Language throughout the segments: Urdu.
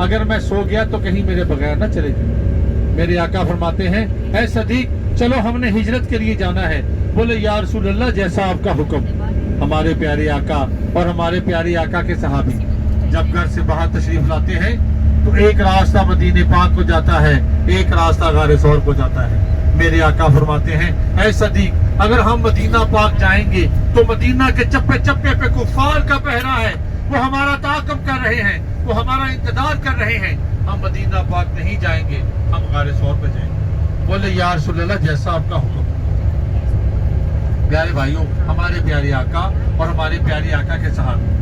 اگر میں سو گیا تو کہیں میرے بغیر نہ چلے جائیں. میرے آقا فرماتے ہیں اے صدیق چلو ہم نے ہجرت کے لیے جانا ہے. بولے یا رسول اللہ جیسا آپ کا حکم. ہمارے پیارے آقا اور ہمارے پیارے آقا کے صحابی جب گھر سے باہر تشریف لاتے ہیں تو ایک راستہ مدینے پاک کو جاتا ہے, ایک راستہ غار ثور کو جاتا ہے. میرے آقا فرماتے ہیں اے صدیق اگر ہم مدینہ پاک جائیں گے تو مدینہ کے چپے چپے پہ کفار کا پہرا ہے, وہ ہمارا تعاقب کر رہے ہیں, وہ ہمارا انتظار کر رہے ہیں. ہم مدینہ پاک نہیں جائیں گے, ہم غار ثور پہ جائیں گے. بولے یا رسول اللہ جیسا آپ کا حکم. پیارے بھائیوں, ہمارے پیارے آقا اور ہمارے پیارے آقا کے صحابی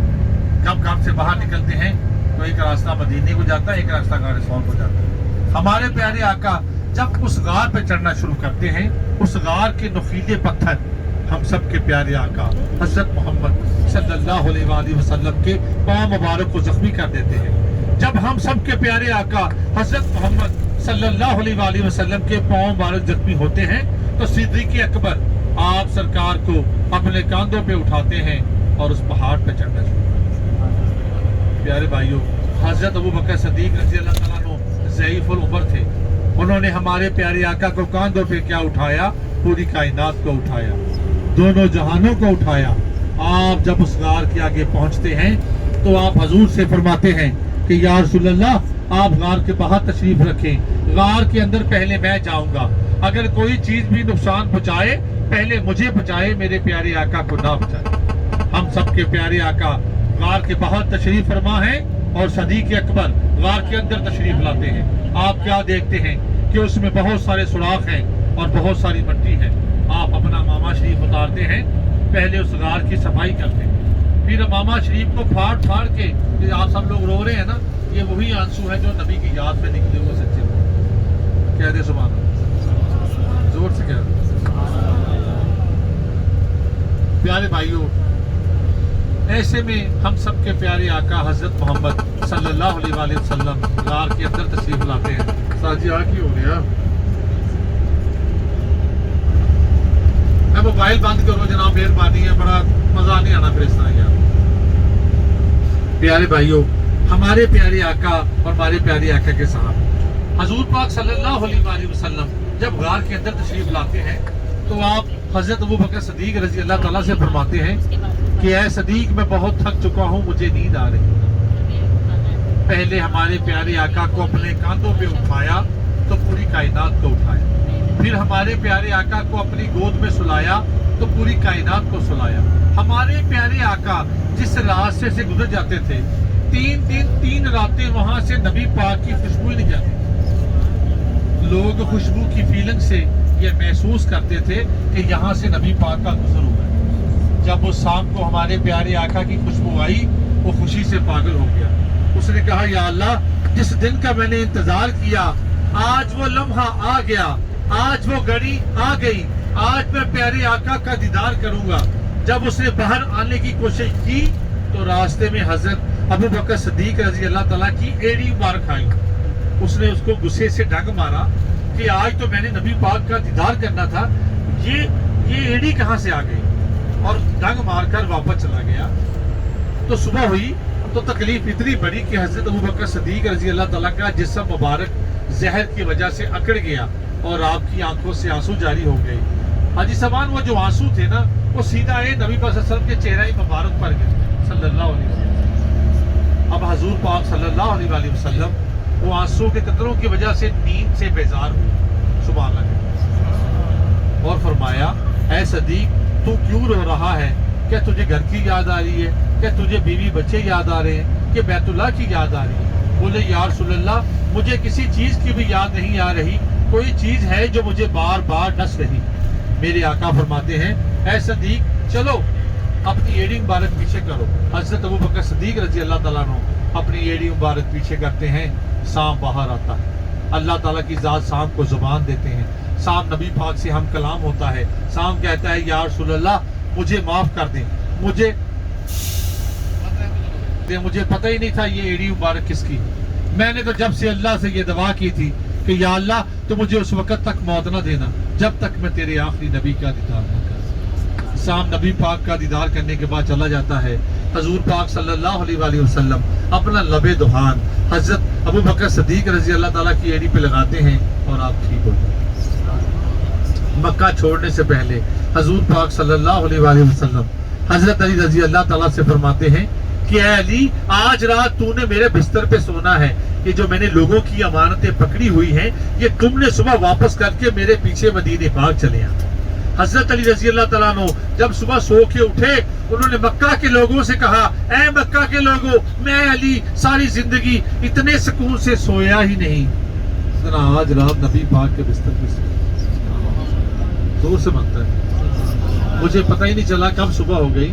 جب گھر سے باہر نکلتے ہیں تو ایک راستہ مدینے کو جاتا ہے, ایک راستہ غار ثور کو جاتا ہے. ہمارے پیارے آقا جب اس غار پہ چڑھنا شروع کرتے ہیں, اس غار کے نوکیلے پتھر ہم سب کے پیارے آقا حضرت محمد صلی اللہ علیہ وآلہ وسلم کے پاؤں مبارک کو زخمی کر دیتے ہیں. جب ہم سب کے پیارے آقا حضرت محمد صلی اللہ علیہ وآلہ وسلم کے پاؤں مبارک زخمی ہوتے ہیں تو صدیق اکبر آپ سرکار کو اپنے کاندھوں پہ اٹھاتے ہیں اور اس پہاڑ پہ چڑھنا شروع کرتے ہیں. پیارے بھائیوں, حضرت ابوبکر صدیق رضی اللہ تعالیٰ عنہ ضعیف العمر تھے. انہوں نے ہمارے پیارے آقا کو کاندھوں پہ کیا اٹھایا؟ پوری کائنات کو اٹھایا, دونوں جہانوں کو اٹھایا. آپ جب اس غار کے آگے پہنچتے ہیں تو آپ حضور سے فرماتے ہیں کہ یا رسول اللہ آپ غار کے باہر تشریف رکھیں, غار کے اندر پہلے میں جاؤں گا, اگر کوئی چیز بھی نقصان پہنچائے پہلے مجھے بچائے, میرے پیارے آقا کو نہ بچائے. ہم سب کے پیارے آقا غار کے باہر تشریف فرما ہیں اور صدیق اکبر غار کے اندر تشریف لاتے ہیں. آپ کیا دیکھتے ہیں کہ اس میں بہت سارے سوراخ ہیں اور بہت ساری مٹی ہے. آپ اپنا ماما شریف اتارتے ہیں, پہلے اس غار کی صفائی کرتے ہیں, پھر ماما شریف کو پھاڑ پھاڑ کے, آپ سب لوگ رو رہے ہیں نا, یہ وہی آنسو ہے جو نبی کی یاد میں نکلے ہوئے سچے ہوئے. کہہ دے سبحان اللہ, زور سے کہہ دے. پیارے بھائیوں, ایسے میں ہم سب کے پیارے آقا حضرت محمد صلی اللہ علیہ وآلہ وسلم غار کے اندر تشریف لاتے ہیں. ساجی آ کی ہو گیا, موبائل بند کرو جناب, مہربانی ہے, بڑا مزہ نہیں آنا پھر اس طرح یار. پیارے بھائیوں, ہمارے پیارے آقا اور ہمارے پیارے آقا کے صحابہ حضور پاک صلی اللہ علیہ وآلہ وسلم جب غار کے اندر تشریف لاتے ہیں تو آپ حضرت ابوبکر صدیق رضی اللہ تعالیٰ سے فرماتے ہیں کہ اے صدیق میں بہت تھک چکا ہوں, مجھے نیند آ رہی. پہلے ہمارے پیارے آقا کو اپنے کاندھوں پہ اٹھایا تو پوری کائنات کو اٹھایا, پھر ہمارے پیارے آقا کو اپنی گود میں سلایا تو پوری کائنات کو سلایا. ہمارے پیارے آقا جس راستے سے گزر جاتے تھے 3 دن 3 راتیں وہاں سے نبی پاک کی خوشبو ہی نہیں جاتی. لوگ خوشبو کی فیلنگ سے یہ محسوس کرتے تھے کہ یہاں سے نبی پاک کا گزر ہوا ہے. جب اس شام کو ہمارے پیارے آقا کی خوشبو آئی, وہ خوشی سے پاگل ہو گیا. اس نے کہا یا اللہ, جس دن کا میں نے انتظار کیا آج وہ لمحہ آ گیا, آج وہ گھڑی آ گئی, آج میں پیارے آقا کا دیدار کروں گا. جب اس نے باہر آنے کی کوشش کی تو راستے میں حضرت ابوبکر صدیق رضی اللہ تعالیٰ کی ایڑی مبارک آئی. اس نے اس کو غصے سے ڈنگ مارا کہ آج تو میں نے نبی پاک کا دیدار کرنا تھا, یہ ایڑی کہاں سے آ گئی, اور ڈنگ مار کر واپس چلا گیا. تو صبح ہوئی تو تکلیف اتنی بڑی کہ حضرت ابوبکر صدیق رضی اللہ تعالیٰ کا جسم مبارک زہر کی وجہ سے اکڑ گیا اور آپ کی آنکھوں سے آنسو جاری ہو گئی. حاجی سامان وہ جو آنسو تھے نا, وہ سیدھا نبی پاک صلی اللہ علیہ وسلم کے چہرہ مبارک پر گئے صلی اللہ علیہ وسلم. اب حضور پاک صلی اللہ علیہ وآلہ وسلم وہ آنسو کے قطروں کی وجہ سے نیند سے بیزار ہوئے. سبحان اللہ. اور فرمایا اے صدیق تو کیوں رو رہا ہے, کیا تجھے گھر کی یاد آ رہی ہے, کیا تجھے بیوی بچے یاد آ رہے ہیں, کہ بیت اللہ کی یاد آ رہی ہے؟ بولے یا رسول اللہ مجھے کسی چیز کی بھی یاد نہیں آ رہی, کوئی چیز ہے جو مجھے بار بار ڈس رہی. میرے آقا فرماتے ہیں اے صدیق چلو اپنی ایڑی مبارک پیچھے کرو. حضرت ابوبکر صدیق رضی اللہ تعالیٰ عنہ اپنی ایڑی مبارک پیچھے کرتے ہیں, سانپ باہر آتا ہے. اللہ تعالیٰ کی ذات سانپ کو زبان دیتے ہیں, سانپ نبی پاک سے ہم کلام ہوتا ہے. سانپ کہتا ہے یا رسول اللہ مجھے معاف کر دیں, مجھے پتہ ہی نہیں تھا یہ ایڑی مبارک کس کی. میں نے تو جب سے اللہ سے یہ دعا کی تھی کہ یا اللہ تو مجھے اس وقت تک موت نہ دینا جب تک میں تیرے آخری نبی کا دیدار نہ کروں. سام نبی پاک کا دیدار کرنے کے بعد چلا جاتا ہے. حضور پاک صلی اللہ علیہ وآلہ وسلم اپنا لب دہان حضرت ابو بکر صدیق رضی اللہ تعالیٰ کی ایڑی پہ لگاتے ہیں اور آپ ٹھیک ہو جاتے ہیں۔ مکہ چھوڑنے سے پہلے حضور پاک صلی اللہ علیہ وآلہ وسلم حضرت علی رضی اللہ تعالیٰ سے فرماتے ہیں کہ اے علی، آج رات تو نے میرے بستر پہ سونا ہے، کہ جو میں نے لوگوں کی امانتیں پکڑی ہوئی ہیں یہ تم نے صبح واپس کر کے میرے پیچھے مدینے پاک چلے آنا۔ حضرت علی رضی اللہ تعالیٰ عنہ جب صبح سو کے اٹھے، انہوں نے مکہ کے لوگوں سے کہا، اے مکہ کے لوگوں، میں علی ساری زندگی اتنے سکون سے سویا ہی نہیں ذرا آج رات نبی پاک کے بستر پہ سویا۔ زور سے مانگتا ہے، مجھے پتہ ہی نہیں چلا کب صبح ہو گئی۔